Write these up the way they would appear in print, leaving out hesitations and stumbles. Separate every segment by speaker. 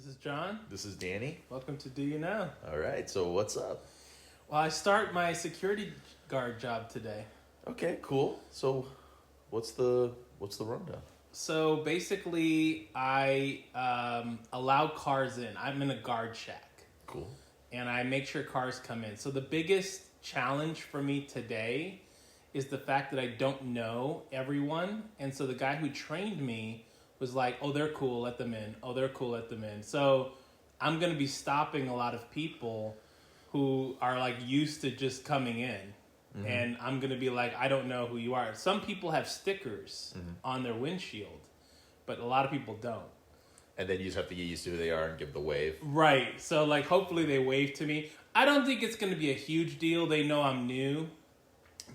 Speaker 1: This is John.
Speaker 2: This is Danny.
Speaker 1: Welcome to Do You Know?
Speaker 2: All right, so what's up?
Speaker 1: Well, I start my security guard job today.
Speaker 2: Okay, cool. So what's the rundown?
Speaker 1: So basically, I allow cars in. I'm in a guard shack.
Speaker 2: Cool.
Speaker 1: And I make sure cars come in. So the biggest challenge for me today is the fact that I don't know everyone. And so the guy who trained me was like, oh, they're cool, let them in. Oh, they're cool, let them in. So I'm going to be stopping a lot of people who are like used to just coming in. Mm-hmm. And I'm going to be like, I don't know who you are. Some people have stickers on their windshield, but a lot of people don't.
Speaker 2: And then you just have to get used to who they are and give the wave.
Speaker 1: Right. So like hopefully they wave to me. I don't think it's going to be a huge deal. They know I'm new.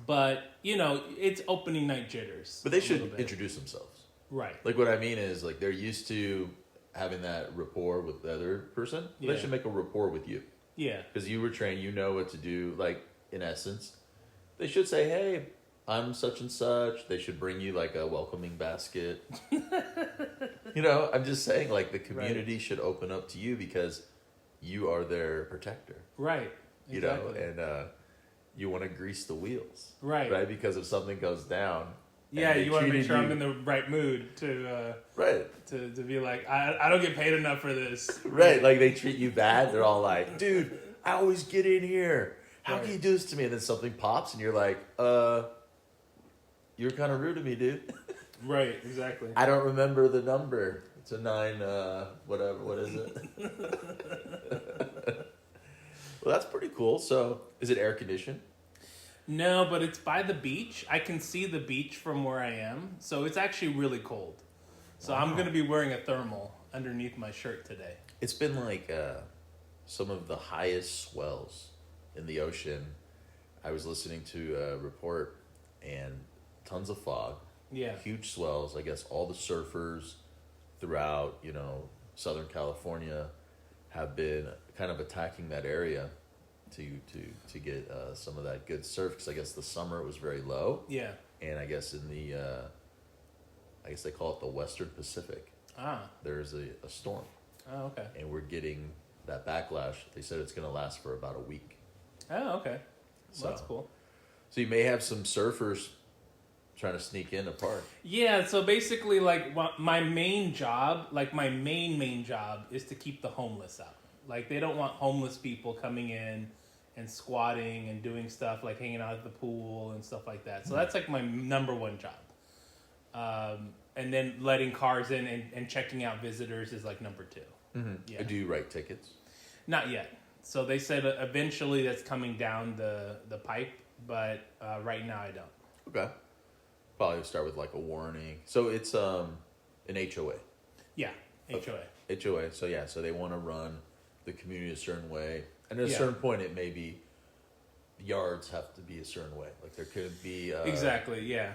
Speaker 1: But, you know, it's opening night jitters.
Speaker 2: But they should introduce themselves.
Speaker 1: Right.
Speaker 2: Like what I mean is like they're used to having that rapport with the other person. Yeah. They should make a rapport with you.
Speaker 1: Yeah.
Speaker 2: Because you were trained, you know what to do. Like in essence, they should say, hey, I'm such and such. They should bring you like a welcoming basket. You know, I'm just saying like the community should open up to you because you are their protector.
Speaker 1: Right.
Speaker 2: Exactly. You know, and you want to grease the wheels.
Speaker 1: Right.
Speaker 2: Right. Because if something goes down.
Speaker 1: Yeah, you want to make sure I'm in the right mood to be like, I don't get paid enough for this.
Speaker 2: Right. Like they treat you bad. They're all like, dude, I always get in here. How can you do this to me? And then something pops and you're like, you're kind of rude to me, dude.
Speaker 1: Right, exactly.
Speaker 2: I don't remember the number. It's a 9, whatever. What is it? Well, that's pretty cool. So, is it air conditioned?
Speaker 1: No, but it's by the beach. I can see the beach from where I am. So, it's actually really cold. So, wow. I'm going to be wearing a thermal underneath my shirt today.
Speaker 2: It's been like some of the highest swells in the ocean. I was listening to a report and tons of fog.
Speaker 1: Yeah.
Speaker 2: Huge swells. I guess all the surfers throughout, you know, Southern California have been kind of attacking that area to get some of that good surf because I guess the summer was very low.
Speaker 1: Yeah. And
Speaker 2: I guess in the I guess they call it the Western Pacific. There's a storm.
Speaker 1: Oh, okay.
Speaker 2: And we're getting that backlash. They said it's going to last for about a week.
Speaker 1: Oh, okay. Well, that's cool.
Speaker 2: So you may have some surfers trying to sneak in a park. Yeah,
Speaker 1: so basically, like, my main job, like, my main job is to keep the homeless out. Like, they don't want homeless people coming in and squatting and doing stuff, like hanging out at the pool and stuff like that. So that's, like, my number one job. And then letting cars in and checking out visitors is, like, number 2.
Speaker 2: Mm-hmm. Yeah. Do you write tickets?
Speaker 1: Not yet. So they said eventually that's coming down the pipe, but right now I don't.
Speaker 2: Okay. Probably start with like a warning. So it's an HOA.
Speaker 1: Yeah, HOA.
Speaker 2: Okay. HOA. So yeah, so they want to run the community a certain way, and at a certain point, it may be yards have to be a certain way. Like there could be
Speaker 1: exactly. Yeah.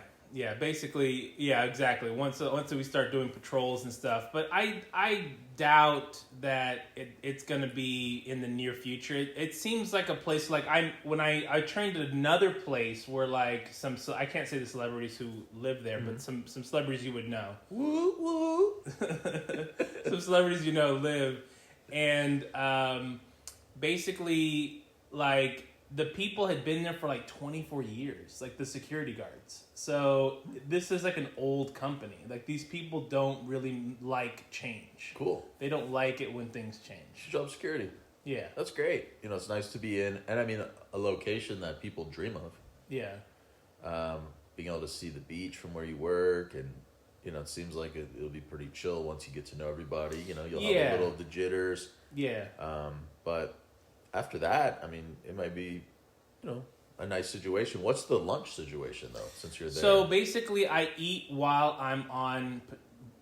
Speaker 1: Basically, yeah, exactly. Once we start doing patrols and stuff, but I doubt that it's going to be in the near future. It seems like a place like when I trained at another place where like I can't say the celebrities who live there, but some celebrities you would know.
Speaker 2: Woo woo.
Speaker 1: Some celebrities you know live, and basically like. The people had been there for like 24 years, like the security guards. So this is like an old company. Like these people don't really like change.
Speaker 2: Cool. They
Speaker 1: don't like it when things change.
Speaker 2: Job security.
Speaker 1: Yeah.
Speaker 2: That's great. You know, it's nice to be in, and I mean, a location that people dream of.
Speaker 1: Yeah.
Speaker 2: Being able to see the beach from where you work, and, you know, it seems like it'll be pretty chill once you get to know everybody. You know, you'll have a little of the jitters.
Speaker 1: Yeah.
Speaker 2: But after that, I mean, it might be, you know, a nice situation. What's the lunch situation, though, since you're there?
Speaker 1: So basically, I eat while I'm on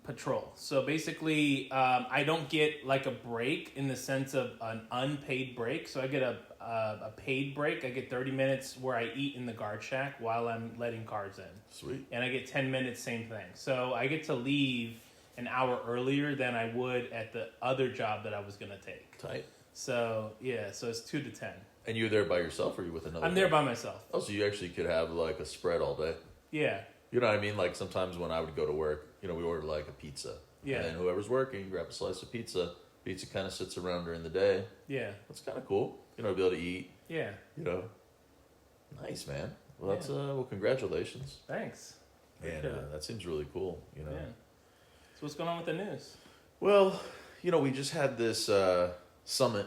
Speaker 1: patrol. So basically, I don't get like a break in the sense of an unpaid break. So I get a paid break. I get 30 minutes where I eat in the guard shack while I'm letting cars in.
Speaker 2: Sweet.
Speaker 1: And I get 10 minutes, same thing. So I get to leave an hour earlier than I would at the other job that I was going to take.
Speaker 2: Tight.
Speaker 1: So, yeah, so it's 2 to 10.
Speaker 2: And you're there by yourself, or are you with another
Speaker 1: I'm there by myself.
Speaker 2: Oh, so you actually could have, like, a spread all day.
Speaker 1: Yeah.
Speaker 2: You know what I mean? Like, sometimes when I would go to work, you know, we order, like, a pizza.
Speaker 1: Yeah.
Speaker 2: And then whoever's working, grab a slice of pizza. Pizza kind of sits around during the day.
Speaker 1: Yeah.
Speaker 2: That's kind of cool. Be able to eat.
Speaker 1: Yeah.
Speaker 2: Nice, man. Well, that's well, congratulations.
Speaker 1: Thanks.
Speaker 2: And that seems really cool.
Speaker 1: Yeah. So what's going on with the news?
Speaker 2: Well, we just had this summit.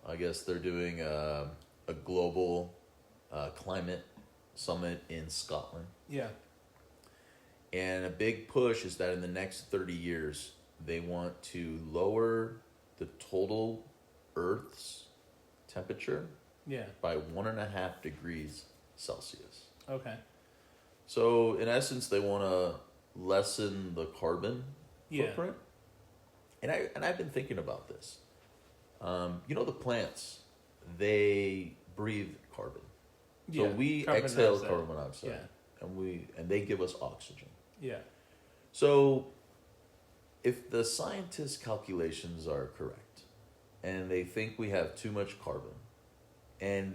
Speaker 2: I guess they're doing a global climate summit in Scotland.
Speaker 1: Yeah.
Speaker 2: And a big push is that in the next 30 years, they want to lower the total Earth's temperature by 1.5 degrees Celsius.
Speaker 1: Okay.
Speaker 2: So, in essence, they want to lessen the carbon footprint. And I've been thinking about this. The plants, they breathe carbon. So we exhale carbon monoxide. And they give us oxygen.
Speaker 1: Yeah.
Speaker 2: So if the scientists' calculations are correct, and they think we have too much carbon, and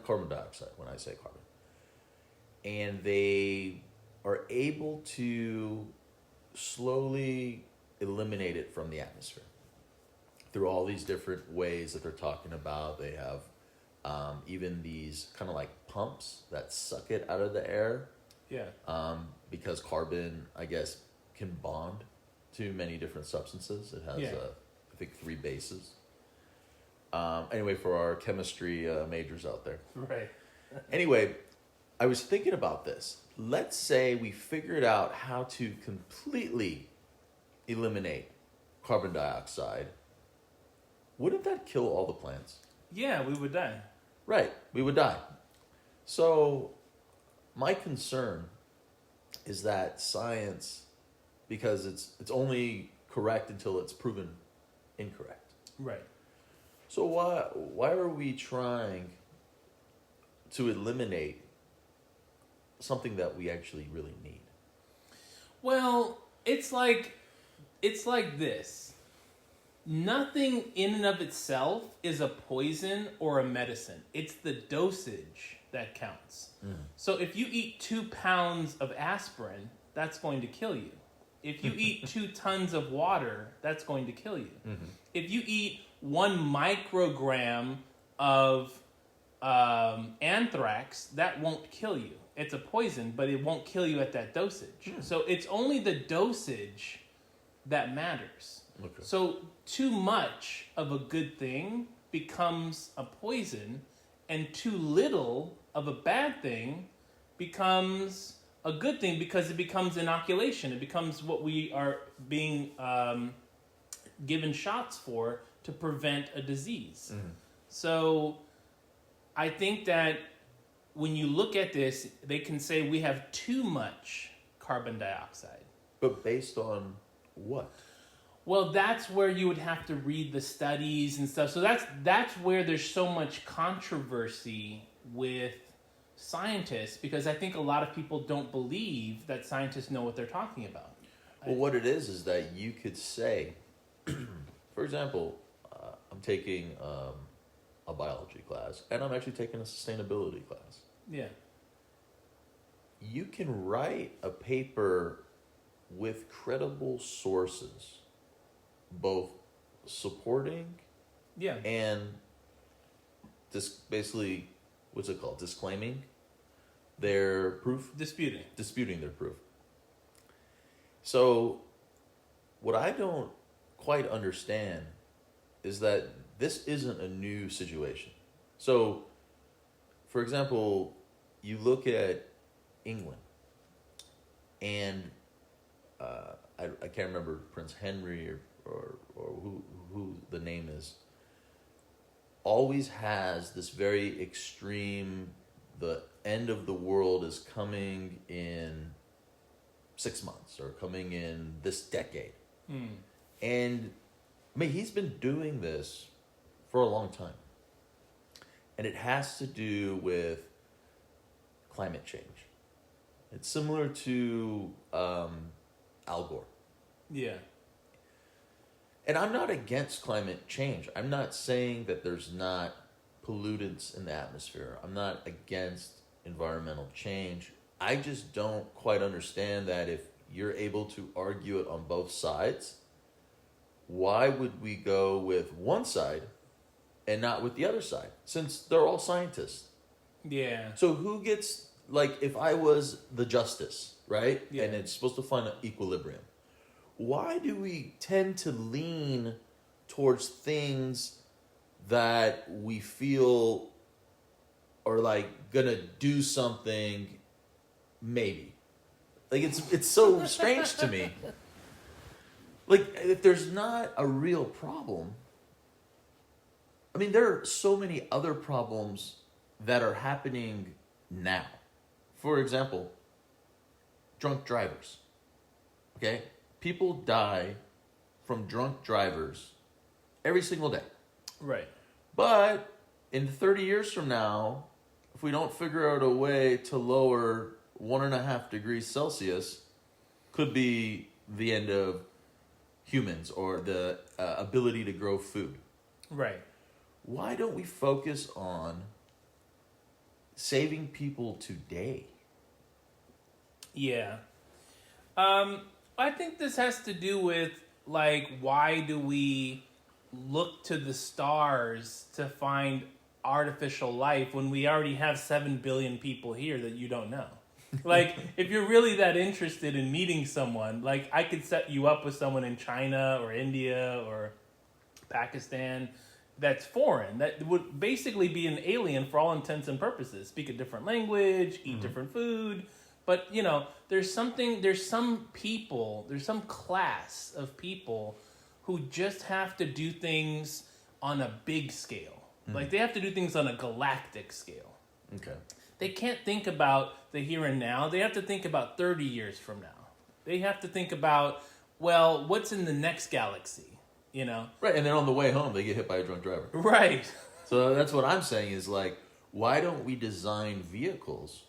Speaker 2: carbon dioxide when I say carbon, and they are able to slowly eliminate it from the atmosphere through all these different ways that they're talking about. They have even these kind of like pumps that suck it out of the air.
Speaker 1: Yeah.
Speaker 2: Because carbon, I guess, can bond to many different substances. It has, I think, 3 bases. Anyway, for our chemistry majors out there.
Speaker 1: Right.
Speaker 2: Anyway, I was thinking about this. Let's say we figured out how to completely eliminate carbon dioxide. Wouldn't that kill all the plants?
Speaker 1: Yeah, we would die.
Speaker 2: Right, we would die. So my concern is that science, because it's only correct until it's proven incorrect.
Speaker 1: Right.
Speaker 2: So why are we trying to eliminate something that we actually really need?
Speaker 1: Well, it's like this. Nothing in and of itself is a poison or a medicine. It's the dosage that counts. So if you eat 2 pounds of aspirin, that's going to kill you. If you eat 2 tons of water, that's going to kill you. If you eat 1 microgram of anthrax, that won't kill you. It's a poison, but it won't kill you at that dosage. So it's only the dosage that matters.
Speaker 2: Okay.
Speaker 1: So too much of a good thing becomes a poison, and too little of a bad thing becomes a good thing because it becomes inoculation. It becomes what we are being given shots for to prevent a disease. So I think that when you look at this, they can say we have too much carbon dioxide.
Speaker 2: But based on what?
Speaker 1: Well, that's where you would have to read the studies and stuff. So that's where there's so much controversy with scientists, because I think a lot of people don't believe that scientists know what they're talking about.
Speaker 2: Well, what it is that you could say, for example, I'm taking a biology class, and I'm actually taking a sustainability class.
Speaker 1: Yeah.
Speaker 2: You can write a paper with credible sources, both supporting and basically, what's it called? Disclaiming their proof? Disputing their proof. So, what I don't quite understand is that this isn't a new situation. So, for example, you look at England, and I can't remember Prince Henry or who the name is, always has this very extreme, the end of the world is coming in 6 months or coming in this decade. And I mean, he's been doing this for a long time. And it has to do with climate change. It's similar to Al Gore.
Speaker 1: Yeah.
Speaker 2: And I'm not against climate change. I'm not saying that there's not pollutants in the atmosphere. I'm not against environmental change. I just don't quite understand that if you're able to argue it on both sides, why would we go with one side and not with the other side? Since they're all scientists.
Speaker 1: Yeah.
Speaker 2: So who gets, like, if I was the justice, right?
Speaker 1: Yeah.
Speaker 2: And it's supposed to find an equilibrium. Why do we tend to lean towards things that we feel are like gonna do something, maybe? Like it's so strange to me. Like, if there's not a real problem, I mean, there are so many other problems that are happening now. For example, drunk drivers. Okay? People die from drunk drivers every single day.
Speaker 1: Right.
Speaker 2: But in 30 years from now, if we don't figure out a way to lower 1.5 degrees Celsius, could be the end of humans or the ability to grow food.
Speaker 1: Right.
Speaker 2: Why don't we focus on saving people today?
Speaker 1: Yeah. I think this has to do with, like, why do we look to the stars to find artificial life when we already have 7 billion people here that you don't know? Like, if you're really that interested in meeting someone, like, I could set you up with someone in China or India or Pakistan that's foreign, that would basically be an alien for all intents and purposes, speak a different language, eat different food. But, you know, there's some class of people who just have to do things on a big scale. Like, they have to do things on a galactic scale.
Speaker 2: Okay.
Speaker 1: They can't think about the here and now. They have to think about 30 years from now. They have to think about, well, what's in the next galaxy, you know?
Speaker 2: Right, and then on the way home, they get hit by a drunk driver.
Speaker 1: Right.
Speaker 2: So that's what I'm saying is, like, why don't we design vehicles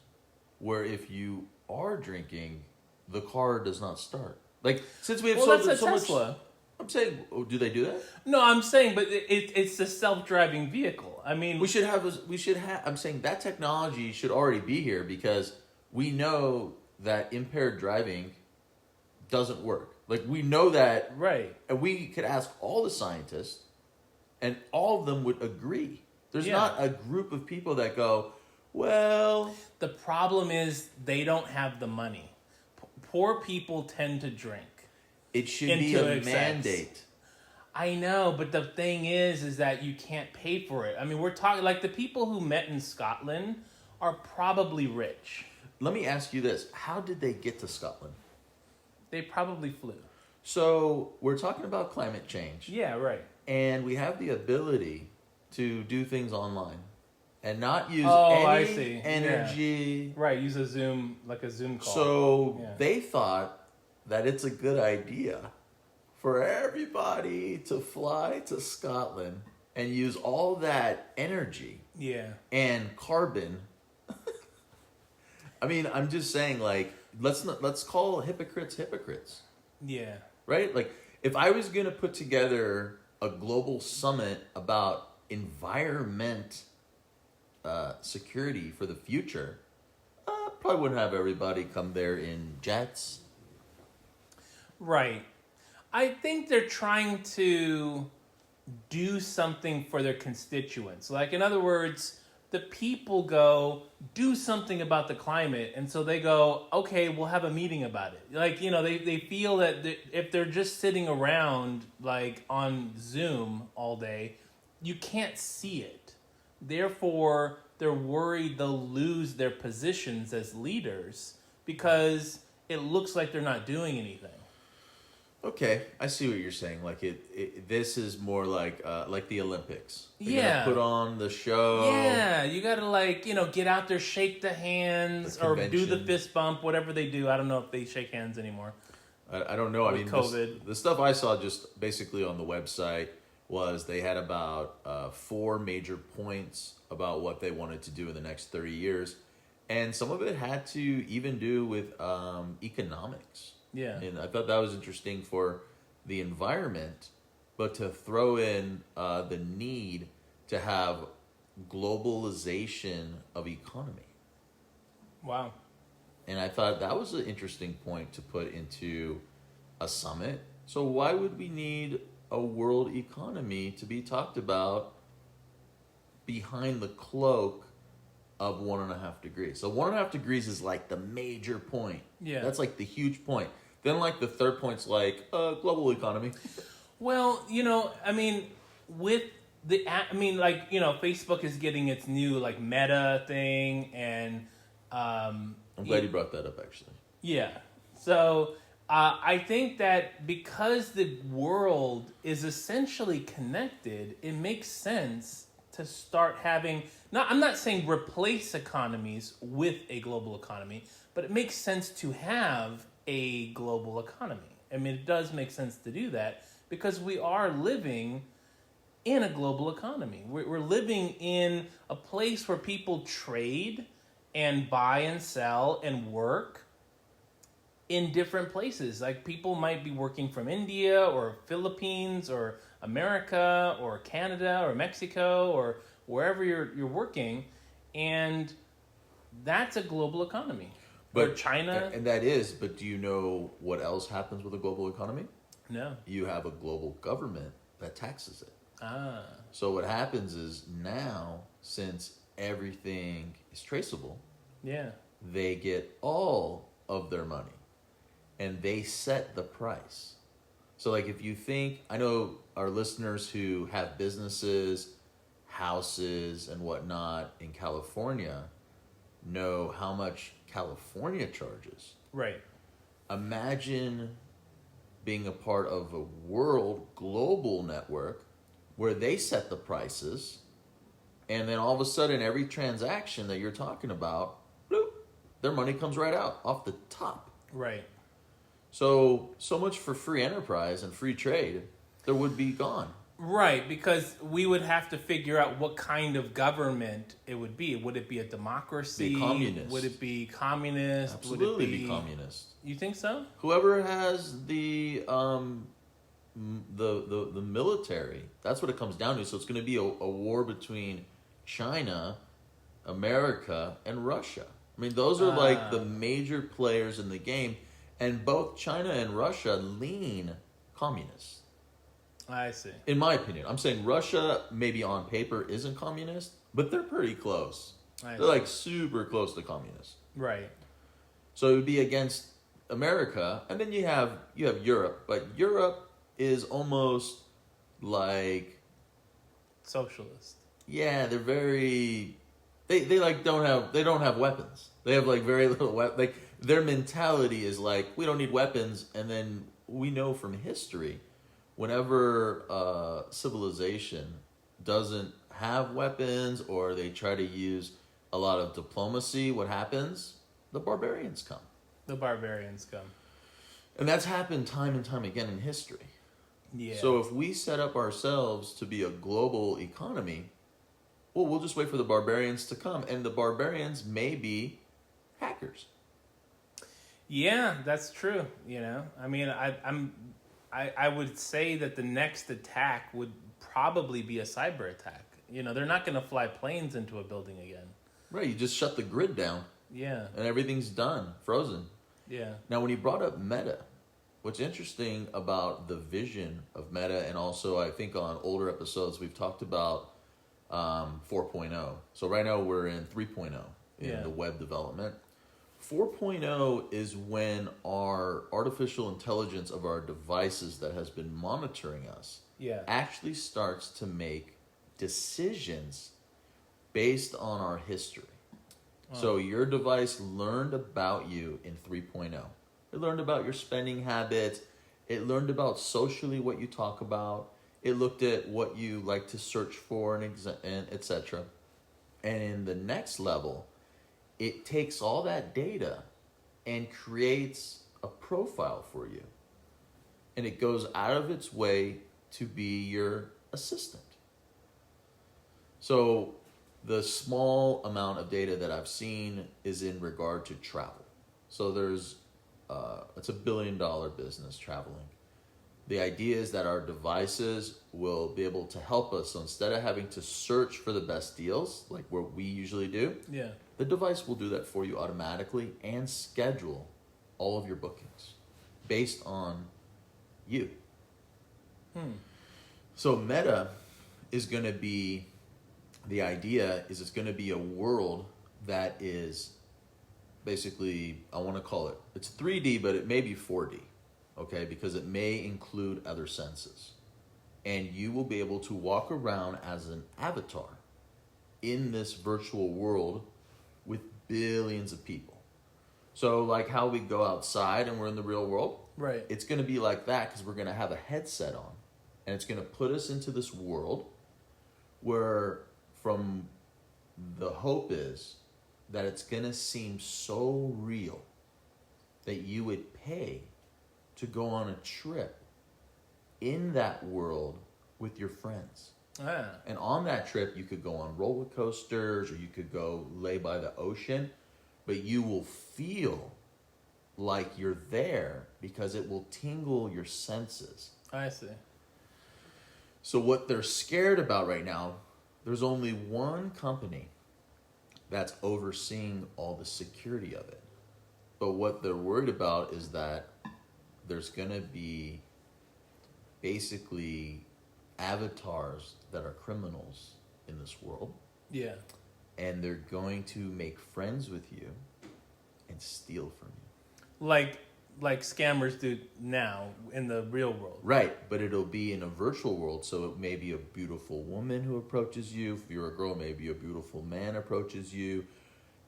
Speaker 2: where if you are drinking, the car does not start? Like, since we have
Speaker 1: Well,
Speaker 2: so
Speaker 1: that's a
Speaker 2: much...
Speaker 1: Tesla.
Speaker 2: I'm saying, do they do that?
Speaker 1: No, I'm saying, but it's a self-driving vehicle. I mean,
Speaker 2: We should have. I'm saying that technology should already be here because we know that impaired driving doesn't work. Like, we know that,
Speaker 1: right?
Speaker 2: and we could ask all the scientists, and all of them would agree. There's
Speaker 1: Yeah.
Speaker 2: not a group of people that go, well,
Speaker 1: The problem is they don't have the money. Poor people tend to drink.
Speaker 2: it should be
Speaker 1: Into
Speaker 2: a
Speaker 1: excess.
Speaker 2: mandate.
Speaker 1: I know, but the thing is that you can't pay for it. I mean, we're talking like the people who met in Scotland are probably rich.
Speaker 2: Let me ask you this: how did they get to Scotland?
Speaker 1: They probably flew.
Speaker 2: So we're talking about climate change.
Speaker 1: Yeah, right.
Speaker 2: And we have the ability to do things online and not use
Speaker 1: I
Speaker 2: any
Speaker 1: see.
Speaker 2: energy.
Speaker 1: Right, use a Zoom, like a Zoom call.
Speaker 2: So
Speaker 1: Yeah.
Speaker 2: they thought that it's a good idea for everybody to fly to Scotland and use all that energy
Speaker 1: Yeah.
Speaker 2: and carbon. I mean, I'm just saying, like, let's call hypocrites hypocrites.
Speaker 1: Yeah.
Speaker 2: Right? Like, if I was going to put together a global summit about environment security for the future, probably wouldn't have everybody come there in jets.
Speaker 1: Right. I think they're trying to do something for their constituents. Like, in other words, the people go, do something about the climate. And so they go, okay, we'll have a meeting about it. Like, you know, they feel that if they're just sitting around, like, on Zoom all day, you can't see it. Therefore, they're worried they'll lose their positions as leaders because it looks like they're not doing anything.
Speaker 2: Okay, I see what you're saying. Like this is more like the Olympics. They're
Speaker 1: Yeah.
Speaker 2: gonna put on the show.
Speaker 1: Yeah, you gotta, like, you know, get out there, shake the hands,
Speaker 2: The
Speaker 1: or do the
Speaker 2: convention.
Speaker 1: fist bump, whatever they do. I don't know if they shake hands anymore.
Speaker 2: I don't know. I
Speaker 1: With
Speaker 2: mean,
Speaker 1: COVID.
Speaker 2: the stuff I saw just basically on the website was they had about 4 major points about what they wanted to do in the next 30 years. And some of it had to even do with economics.
Speaker 1: Yeah.
Speaker 2: And I thought that was interesting for the environment, but to throw in the need to have globalization of economy.
Speaker 1: Wow.
Speaker 2: And I thought that was an interesting point to put into a summit. So why would we need a world economy to be talked about behind the cloak of 1.5 degrees. So 1.5 degrees is like the major point.
Speaker 1: Yeah.
Speaker 2: That's like the huge point. Then like the third point's like global economy.
Speaker 1: Well, with Facebook is getting its new like Meta thing, and
Speaker 2: I'm glad you brought that up, actually.
Speaker 1: yeah. So I think that because the world is essentially connected, it makes sense to start having. Now, I'm not saying replace economies with a global economy, but it makes sense to have a global economy. I mean, it does make sense to do that because we are living in a global economy. We're living in a place where people trade and buy and sell and work in different places. Like people might be working from India or Philippines or America or Canada or Mexico or wherever you're working, and that's a global economy. Or China.
Speaker 2: And that is, but do you know what else happens with a global economy?
Speaker 1: No.
Speaker 2: You have a global government that taxes it.
Speaker 1: Ah.
Speaker 2: So what happens is now, since everything is traceable,
Speaker 1: Yeah.
Speaker 2: they get all of their money and they set the price. So like if you think, I know our listeners who have businesses, houses and whatnot in California know how much California charges.
Speaker 1: Right.
Speaker 2: Imagine being a part of a world global network where they set the prices, and then all of a sudden every transaction that you're talking about, bloop, their money comes right out off the top.
Speaker 1: Right.
Speaker 2: So much for free enterprise and free trade, there would be gone.
Speaker 1: Right, because we would have to figure out what kind of government it would be. Would it be a democracy?
Speaker 2: Be communist.
Speaker 1: Would it be communist?
Speaker 2: Absolutely
Speaker 1: Would it
Speaker 2: be communist.
Speaker 1: You think so?
Speaker 2: Whoever has the military, that's what it comes down to. So it's going to be a war between China, America, and Russia. I mean, those are like the major players in the game, and both China and Russia lean communist.
Speaker 1: I see.
Speaker 2: In my opinion, I'm saying Russia maybe on paper isn't communist, but they're pretty close. They're like super close to communist.
Speaker 1: Right.
Speaker 2: So it would be against America, and then you have Europe, but Europe is almost like
Speaker 1: Socialist.
Speaker 2: Yeah, they're very they like don't have weapons. They have like very little like their mentality is like we don't need weapons, and then we know from history whenever civilization doesn't have weapons or they try to use a lot of diplomacy, what happens? The barbarians come.
Speaker 1: The barbarians come.
Speaker 2: And that's happened time and time again in history.
Speaker 1: Yeah.
Speaker 2: So if we set up ourselves to be a global economy, well, we'll just wait for the barbarians to come. And the barbarians may be hackers.
Speaker 1: Yeah, that's true. I mean, I would say that the next attack would probably be a cyber attack. They're not going to fly planes into a building again.
Speaker 2: Right, you just shut the grid down.
Speaker 1: Yeah.
Speaker 2: And everything's done, frozen.
Speaker 1: Yeah.
Speaker 2: Now, when you brought up Meta, what's interesting about the vision of Meta, and also I think on older episodes we've talked about 4.0. So right now we're in 3.0 in the web development. 4.0 is when our artificial intelligence of our devices that has been monitoring us actually starts to make decisions based on our history. Oh. So your device learned about you in 3.0. It learned about your spending habits. It learned about socially what you talk about. It looked at what you like to search for and etc. And in the next level, it takes all that data and creates a profile for you. And it goes out of its way to be your assistant. So the small amount of data that I've seen is in regard to travel. So there's, it's $1 billion business traveling. The idea is that our devices will be able to help us. So instead of having to search for the best deals, like what we usually do, the device will do that for you automatically and schedule all of your bookings based on you. So Meta is going to be, the idea is it's going to be a world that is basically, I want to call it, it's 3D, but it may be 4D, okay? Because it may include other senses. And you will be able to walk around as an avatar in this virtual world with billions of people. So like how we go outside and we're in the real world,
Speaker 1: right?
Speaker 2: It's going to be like that because we're going to have a headset on. And it's going to put us into this world where from the hope is that it's going to seem so real that you would pay to go on a trip in that world with your friends.
Speaker 1: Ah.
Speaker 2: And on that trip, you could go on roller coasters or you could go lay by the ocean, but you will feel like you're there because it will tingle your senses.
Speaker 1: I see.
Speaker 2: So what they're scared about right now, there's only one company that's overseeing all the security of it. But what they're worried about is that there's going to be basically avatars that are criminals in this world.
Speaker 1: Yeah.
Speaker 2: And they're going to make friends with you and steal from you.
Speaker 1: Like scammers do now in the real world.
Speaker 2: Right, but it'll be in a virtual world, so it may be a beautiful woman who approaches you. If you're a girl, maybe a beautiful man approaches you.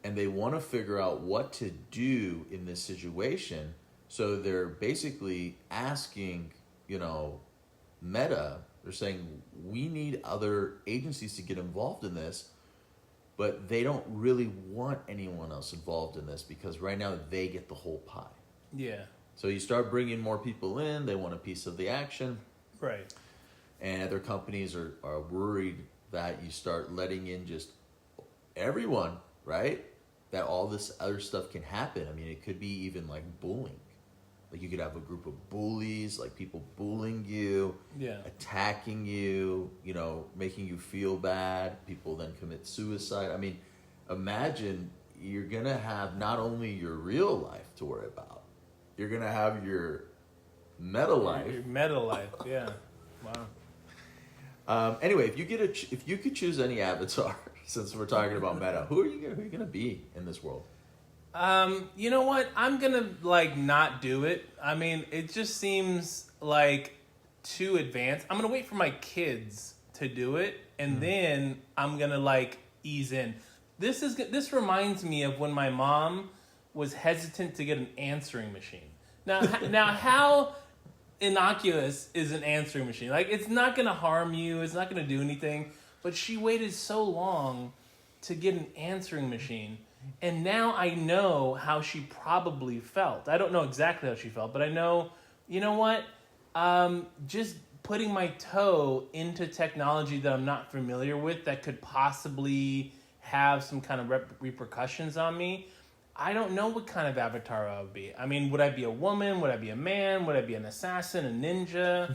Speaker 2: And they want to figure out what to do in this situation. So they're basically asking, Meta, they're saying, we need other agencies to get involved in this, but they don't really want anyone else involved in this because right now they get the whole pie.
Speaker 1: Yeah.
Speaker 2: So you start bringing more people in, they want a piece of the action.
Speaker 1: Right.
Speaker 2: And other companies are worried that you start letting in just everyone, right? That all this other stuff can happen. I mean, it could be even like bullying. Like you could have a group of bullies, like people bullying you,
Speaker 1: yeah,
Speaker 2: attacking you, making you feel bad. People then commit suicide. I mean, imagine you're going to have not only your real life to worry about, you're going to have your meta life.
Speaker 1: Your meta life, yeah. Wow.
Speaker 2: Anyway, if you could choose any avatar, since we're talking about meta, who are you going to be in this world?
Speaker 1: You know what? I'm gonna not do it. I mean, it just seems like too advanced. I'm gonna wait for my kids to do it, and then I'm gonna ease in. This reminds me of when my mom was hesitant to get an answering machine. Now how innocuous is an answering machine? It's not gonna harm you. It's not gonna do anything. But she waited so long to get an answering machine. And now I know how she probably felt. I don't know exactly how she felt, but I know, you know what? Just putting my toe into technology that I'm not familiar with that could possibly have some kind of repercussions on me. I don't know what kind of avatar I would be. I mean, would I be a woman? Would I be a man? Would I be an assassin, a ninja?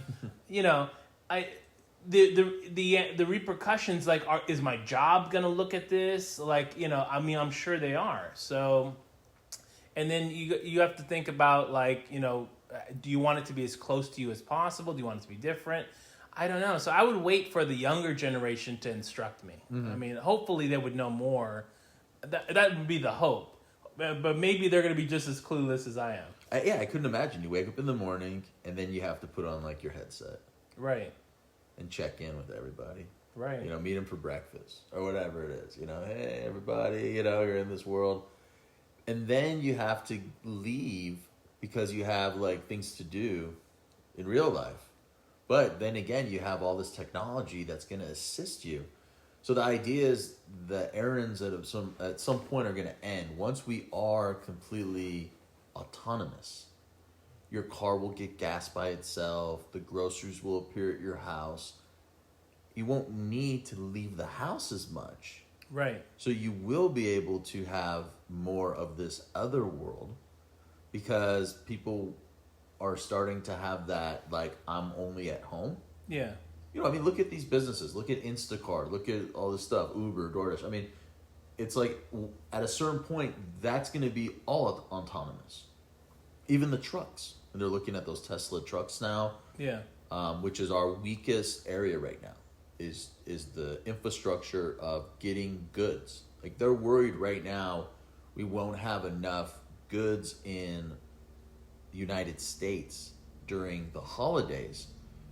Speaker 1: The repercussions is my job gonna look at this? I'm sure they are. So, and then you have to think about do you want it to be as close to you as possible? Do you want it to be different? I don't know. So I would wait for the younger generation to instruct me. Mm-hmm. I mean, hopefully they would know more. That would be the hope. But maybe they're gonna be just as clueless as I am.
Speaker 2: I couldn't imagine. You wake up in the morning and then you have to put on your headset.
Speaker 1: Right.
Speaker 2: And check in with everybody.
Speaker 1: Right.
Speaker 2: Meet them for breakfast or whatever it is. Hey, everybody, you're in this world. And then you have to leave because you have things to do in real life. But then again, you have all this technology that's going to assist you. So the idea is the errands at some point are going to end. Once we are completely autonomous, your car will get gas by itself. The groceries will appear at your house. You won't need to leave the house as much.
Speaker 1: Right.
Speaker 2: So you will be able to have more of this other world because people are starting to have that, I'm only at home.
Speaker 1: Yeah.
Speaker 2: Look at these businesses. Look at Instacart. Look at all this stuff. Uber, DoorDash. I mean, it's at a certain point, that's going to be all autonomous. Even the trucks. And they're looking at those Tesla trucks now.
Speaker 1: Yeah.
Speaker 2: which is our weakest area right now, is the infrastructure of getting goods. Like they're worried right now we won't have enough goods in the United States during the holidays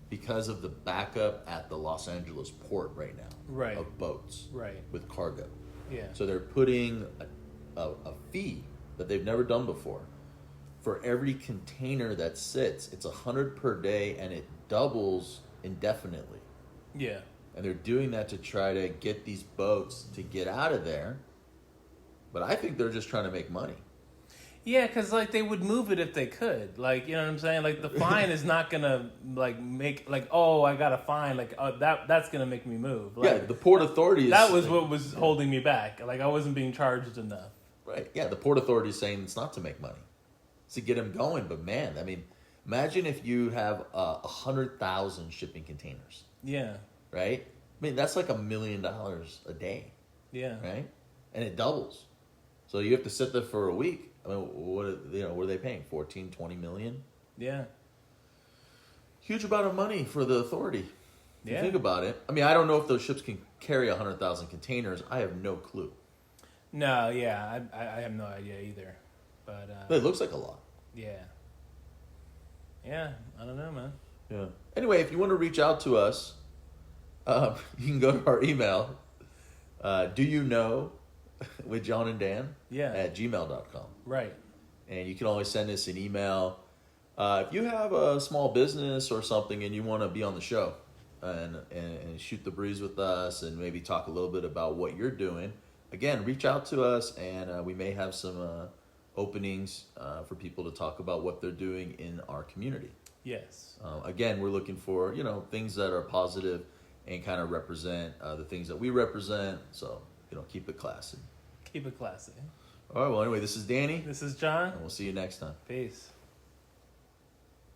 Speaker 2: because of the backup at the Los Angeles port right now,
Speaker 1: Right.
Speaker 2: of boats,
Speaker 1: Right.
Speaker 2: with cargo.
Speaker 1: Yeah.
Speaker 2: So they're putting a fee that they've never done before. For every container that sits, it's $100 per day, and it doubles indefinitely.
Speaker 1: Yeah.
Speaker 2: And they're doing that to try to get these boats to get out of there. But I think they're just trying to make money.
Speaker 1: Yeah, because like they would move it if they could. Like, you know what I'm saying? Like the fine is not gonna like make like, oh, I got a fine. Like that's gonna make me move. Like,
Speaker 2: Yeah, the Port Authority is...
Speaker 1: that was what was holding me back. Like I wasn't being charged enough.
Speaker 2: Right. Yeah, the Port Authority is saying it's not to make money. It's to get them going. But man, I mean, imagine if you have 100,000 shipping containers.
Speaker 1: Yeah.
Speaker 2: Right? I mean, that's like $1 million a day.
Speaker 1: Yeah.
Speaker 2: Right? And it doubles. So you have to sit there for a week. I mean, what are they paying? 14, 20 million?
Speaker 1: Yeah.
Speaker 2: Huge amount of money for the authority. If
Speaker 1: Yeah.
Speaker 2: you think about it. I mean, I don't know if those ships can carry 100,000 containers. I have no clue.
Speaker 1: No, yeah, I have no idea either. But
Speaker 2: It looks like a lot.
Speaker 1: yeah. Yeah, I don't know, man.
Speaker 2: Yeah. Anyway, if you want to reach out to us, you can go to our email. Do you know with Jon and Dan?
Speaker 1: Yeah.
Speaker 2: At gmail.com.
Speaker 1: Right.
Speaker 2: And you can always send us an email. If you have a small business or something and you want to be on the show and shoot the breeze with us and maybe talk a little bit about what you're doing, again, reach out to us and we may have some openings for people to talk about what they're doing in our community.
Speaker 1: Yes.
Speaker 2: Again, we're looking for, things that are positive and kind of represent the things that we represent. So, keep it classy.
Speaker 1: Keep it classy.
Speaker 2: All right, well, anyway, this is Danny.
Speaker 1: This is John.
Speaker 2: And we'll see you next time.
Speaker 1: Peace.